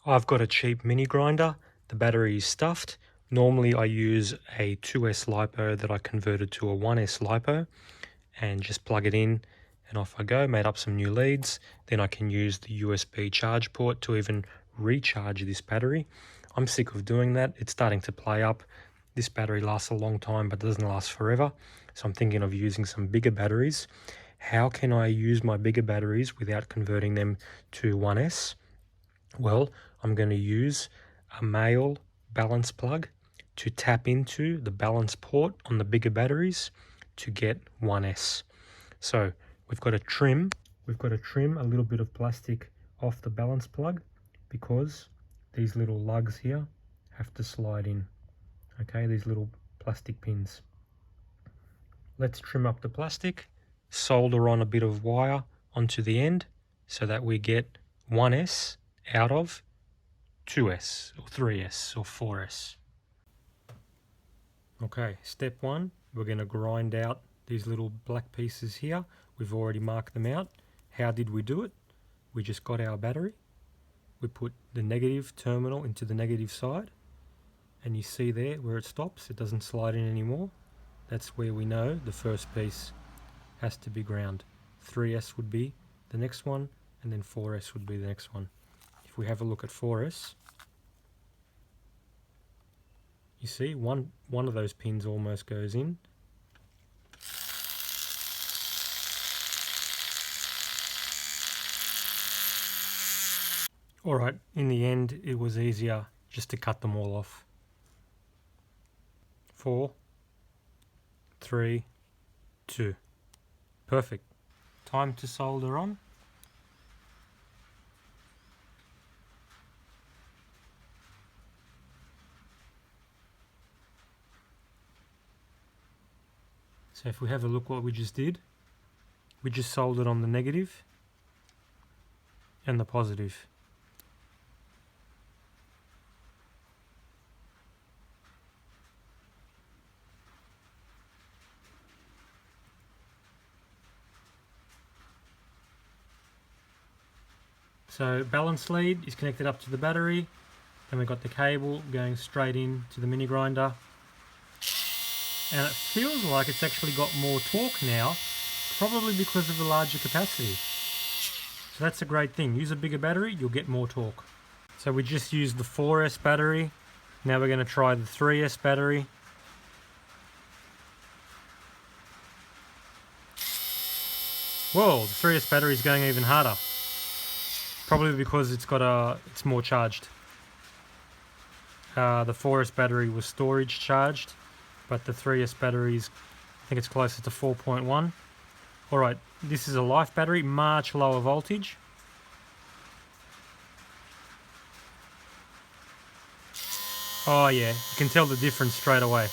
I've got a cheap mini grinder. The battery is stuffed. Normally I use a 2S LiPo that I converted to a 1S LiPo and just plug it in and off I go. Made up some new leads. Then I can use the USB charge port to even recharge this battery. I'm sick of doing that. It's starting to play up. This battery lasts a long time but doesn't last forever. So I'm thinking of using some bigger batteries. How can I use my bigger batteries without converting them to 1S? Well, I'm going to use a male balance plug to tap into the balance port on the bigger batteries to get 1S. So we've got to trim a little bit of plastic off the balance plug because these little lugs here have to slide in. Okay, these little plastic pins. Let's trim up the plastic, solder on a bit of wire onto the end so that we get 1S out of 2S or 3S or 4S. Okay, step one, we're going to grind out these little black pieces here. We've already marked them out. How did we do it? We just got our battery. We put the negative terminal into the negative side. And you see there where it stops, it doesn't slide in anymore. That's where we know the first piece has to be ground. 3S would be the next one, and then 4S would be the next one. If we have a look at 4S, you see one of those pins almost goes in. Alright, in the end it was easier just to cut them all off. 4, 3, 2. Perfect. Time to solder on. So if we have a look what we just did, we just soldered on the negative and the positive. So balance lead is connected up to the battery, then we've got the cable going straight in to the mini grinder. And it feels like it's actually got more torque now, probably because of the larger capacity. So that's a great thing. Use a bigger battery, you'll get more torque. So we just used the 4S battery. Now we're going to try the 3S battery. Whoa, the 3S battery is going even harder. Probably because it's more charged. The 4S battery was storage charged, but the 3S batteries, I think it's closer to 4.1. Alright, this is a life battery, much lower voltage. Oh yeah, you can tell the difference straight away.